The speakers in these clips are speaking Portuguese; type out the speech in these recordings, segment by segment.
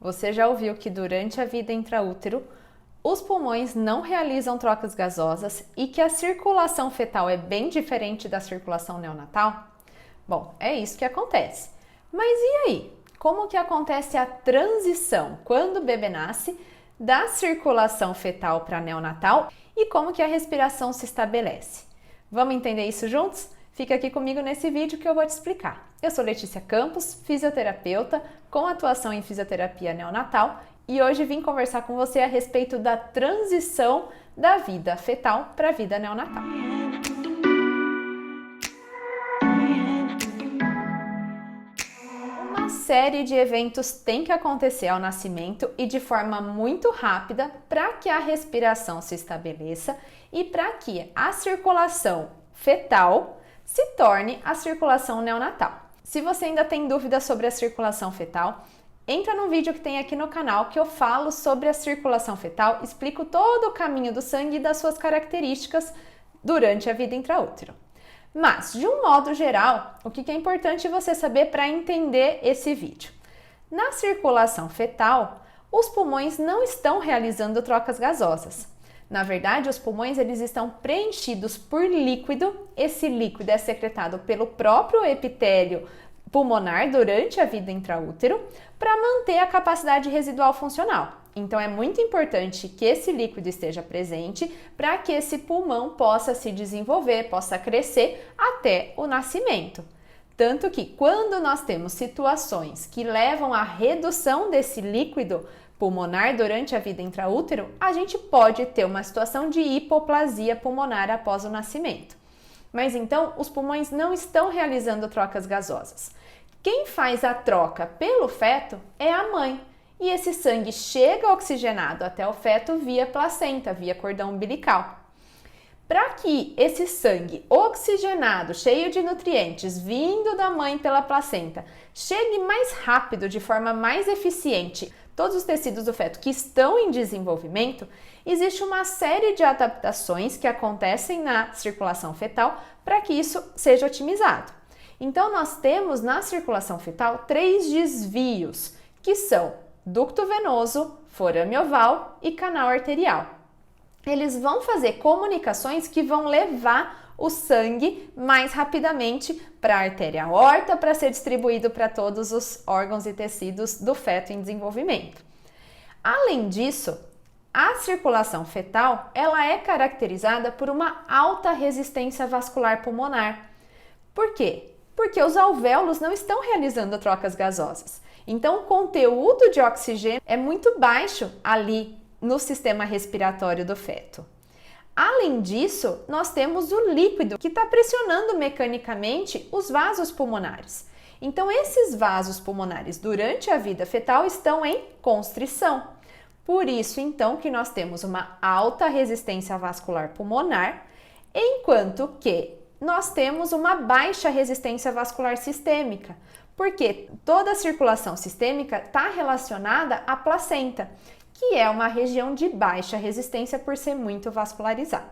Você já ouviu que durante a vida intraútero, os pulmões não realizam trocas gasosas e que a circulação fetal é bem diferente da circulação neonatal? Bom, é isso que acontece. Mas e aí? Como que acontece a transição quando o bebê nasce da circulação fetal para neonatal e como que a respiração se estabelece? Vamos entender isso juntos? Fica aqui comigo nesse vídeo que eu vou te explicar. Eu sou Letícia Campos, fisioterapeuta com atuação em fisioterapia neonatal e hoje vim conversar com você a respeito da transição da vida fetal para a vida neonatal. Uma série de eventos tem que acontecer ao nascimento e de forma muito rápida para que a respiração se estabeleça e para que a circulação fetal se torne a circulação neonatal. Se você ainda tem dúvidas sobre a circulação fetal, entra no vídeo que tem aqui no canal que eu falo sobre a circulação fetal, explico todo o caminho do sangue e das suas características durante a vida intraútero. Mas, de um modo geral, o que é importante você saber para entender esse vídeo? Na circulação fetal, os pulmões não estão realizando trocas gasosas. Na verdade, os pulmões eles estão preenchidos por líquido. Esse líquido é secretado pelo próprio epitélio pulmonar durante a vida intraútero para manter a capacidade residual funcional. Então, é muito importante que esse líquido esteja presente para que esse pulmão possa se desenvolver, possa crescer até o nascimento. Tanto que, quando nós temos situações que levam à redução desse líquido pulmonar durante a vida intraútero, a gente pode ter uma situação de hipoplasia pulmonar após o nascimento. Mas então, os pulmões não estão realizando trocas gasosas. Quem faz a troca pelo feto é a mãe. E esse sangue chega oxigenado até o feto via placenta, via cordão umbilical. Para que esse sangue oxigenado, cheio de nutrientes, vindo da mãe pela placenta, chegue mais rápido, de forma mais eficiente, todos os tecidos do feto que estão em desenvolvimento, existe uma série de adaptações que acontecem na circulação fetal para que isso seja otimizado. Então, nós temos na circulação fetal 3 desvios, que são ducto venoso, forame oval e canal arterial. Eles vão fazer comunicações que vão levar o sangue mais rapidamente para a artéria aorta para ser distribuído para todos os órgãos e tecidos do feto em desenvolvimento. Além disso, a circulação fetal ela é caracterizada por uma alta resistência vascular pulmonar. Por quê? Porque os alvéolos não estão realizando trocas gasosas. Então, o conteúdo de oxigênio é muito baixo ali no sistema respiratório do feto. Além disso, nós temos o líquido que está pressionando mecanicamente os vasos pulmonares. Então, esses vasos pulmonares durante a vida fetal estão em constrição. Por isso, então, que nós temos uma alta resistência vascular pulmonar, enquanto que nós temos uma baixa resistência vascular sistêmica, porque toda a circulação sistêmica está relacionada à placenta, que é uma região de baixa resistência por ser muito vascularizada.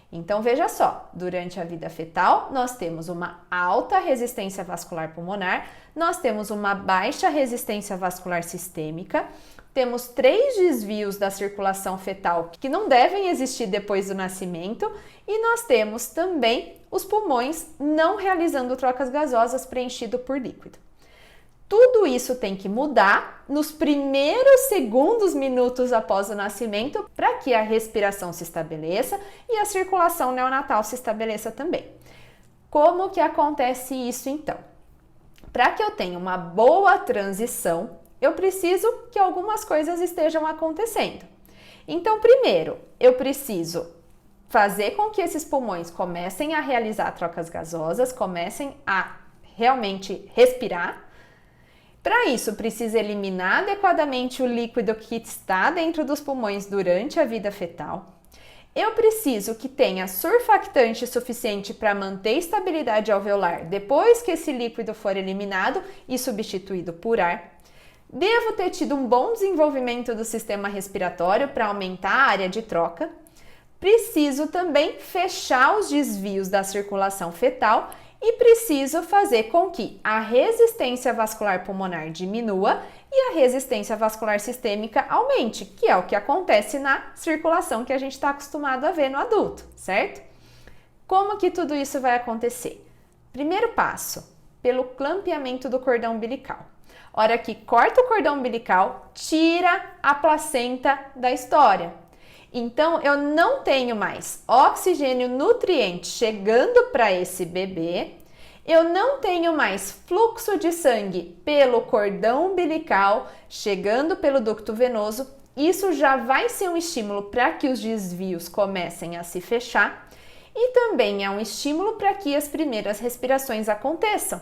Então, veja só, durante a vida fetal, nós temos uma alta resistência vascular pulmonar, nós temos uma baixa resistência vascular sistêmica, temos 3 desvios da circulação fetal que não devem existir depois do nascimento e nós temos também os pulmões não realizando trocas gasosas preenchido por líquido. Tudo isso tem que mudar nos primeiros segundos, minutos após o nascimento para que a respiração se estabeleça e a circulação neonatal se estabeleça também. Como que acontece isso então? Para que eu tenha uma boa transição, eu preciso que algumas coisas estejam acontecendo. Então, primeiro, eu preciso fazer com que esses pulmões comecem a realizar trocas gasosas, comecem a realmente respirar. Para isso, precisa eliminar adequadamente o líquido que está dentro dos pulmões durante a vida fetal. Eu preciso que tenha surfactante suficiente para manter estabilidade alveolar depois que esse líquido for eliminado e substituído por ar. Devo ter tido um bom desenvolvimento do sistema respiratório para aumentar a área de troca. Preciso também fechar os desvios da circulação fetal e preciso fazer com que a resistência vascular pulmonar diminua e a resistência vascular sistêmica aumente, que é o que acontece na circulação que a gente está acostumado a ver no adulto, certo? Como que tudo isso vai acontecer? Primeiro passo, pelo clampeamento do cordão umbilical. Hora que corta o cordão umbilical, tira a placenta da história. Então, eu não tenho mais oxigênio nutriente chegando para esse bebê, eu não tenho mais fluxo de sangue pelo cordão umbilical chegando pelo ducto venoso. Isso já vai ser um estímulo para que os desvios comecem a se fechar e também é um estímulo para que as primeiras respirações aconteçam.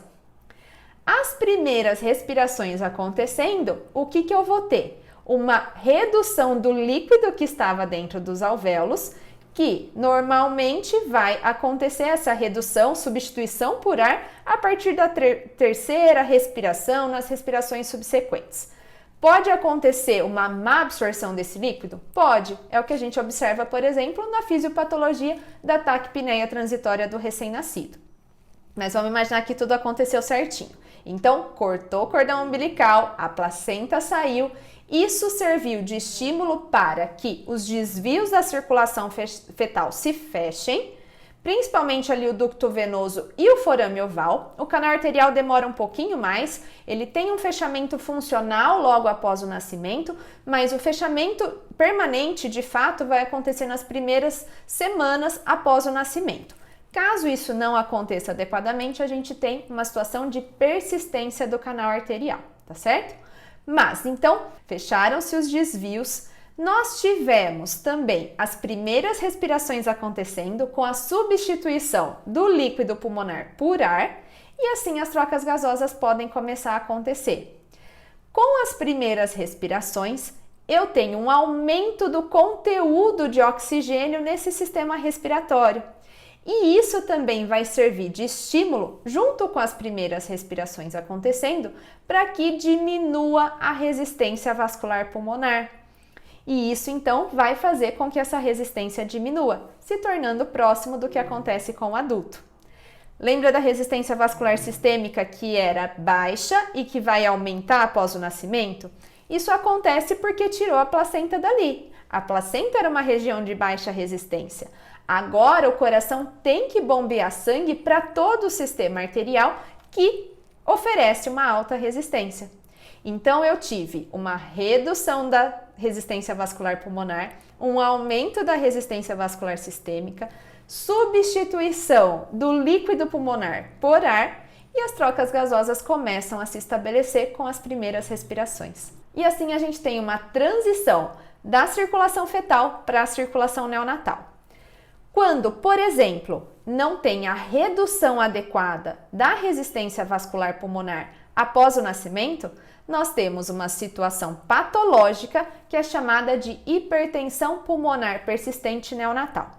As primeiras respirações acontecendo, o que eu vou ter? Uma redução do líquido que estava dentro dos alvéolos, que normalmente vai acontecer essa redução, substituição por ar, a partir da terceira respiração, nas respirações subsequentes. Pode acontecer uma má absorção desse líquido? Pode. É o que a gente observa, por exemplo, na fisiopatologia da taquipneia transitória do recém-nascido. Mas vamos imaginar que tudo aconteceu certinho. Então, cortou o cordão umbilical, a placenta saiu, isso serviu de estímulo para que os desvios da circulação fetal se fechem, principalmente ali o ducto venoso e o forame oval. O canal arterial demora um pouquinho mais, ele tem um fechamento funcional logo após o nascimento, mas o fechamento permanente, de fato, vai acontecer nas primeiras semanas após o nascimento. Caso isso não aconteça adequadamente, a gente tem uma situação de persistência do canal arterial, tá certo? Mas, então, fecharam-se os desvios, nós tivemos também as primeiras respirações acontecendo com a substituição do líquido pulmonar por ar e assim as trocas gasosas podem começar a acontecer. Com as primeiras respirações, eu tenho um aumento do conteúdo de oxigênio nesse sistema respiratório. E isso também vai servir de estímulo, junto com as primeiras respirações acontecendo, para que diminua a resistência vascular pulmonar. E isso então vai fazer com que essa resistência diminua, se tornando próximo do que acontece com o adulto. Lembra da resistência vascular sistêmica que era baixa e que vai aumentar após o nascimento? Isso acontece porque tirou a placenta dali. A placenta era uma região de baixa resistência. Agora o coração tem que bombear sangue para todo o sistema arterial que oferece uma alta resistência. Então eu tive uma redução da resistência vascular pulmonar, um aumento da resistência vascular sistêmica, substituição do líquido pulmonar por ar e as trocas gasosas começam a se estabelecer com as primeiras respirações. E assim a gente tem uma transição da circulação fetal para a circulação neonatal. Quando, por exemplo, não tem a redução adequada da resistência vascular pulmonar após o nascimento, nós temos uma situação patológica que é chamada de hipertensão pulmonar persistente neonatal.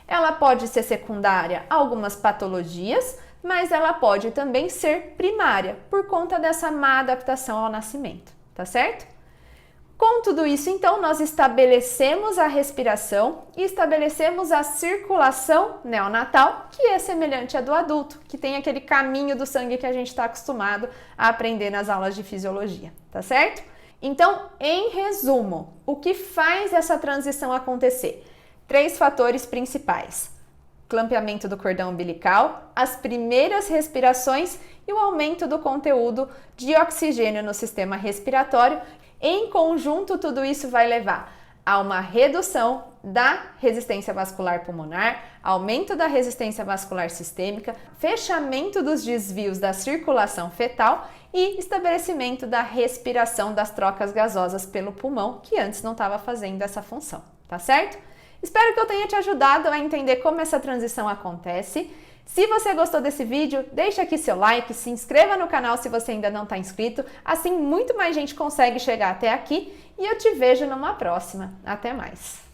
Ela pode ser secundária a algumas patologias, mas ela pode também ser primária por conta dessa má adaptação ao nascimento, tá certo? Com tudo isso, então, nós estabelecemos a respiração e estabelecemos a circulação neonatal, que é semelhante à do adulto, que tem aquele caminho do sangue que a gente está acostumado a aprender nas aulas de fisiologia, tá certo? Então, em resumo, o que faz essa transição acontecer? 3 fatores principais: clampeamento do cordão umbilical, as primeiras respirações e o aumento do conteúdo de oxigênio no sistema respiratório. Em conjunto, tudo isso vai levar a uma redução da resistência vascular pulmonar, aumento da resistência vascular sistêmica, fechamento dos desvios da circulação fetal e estabelecimento da respiração das trocas gasosas pelo pulmão, que antes não estava fazendo essa função, tá certo? Espero que eu tenha te ajudado a entender como essa transição acontece. Se você gostou desse vídeo, deixa aqui seu like, se inscreva no canal se você ainda não está inscrito, assim muito mais gente consegue chegar até aqui e eu te vejo numa próxima. Até mais!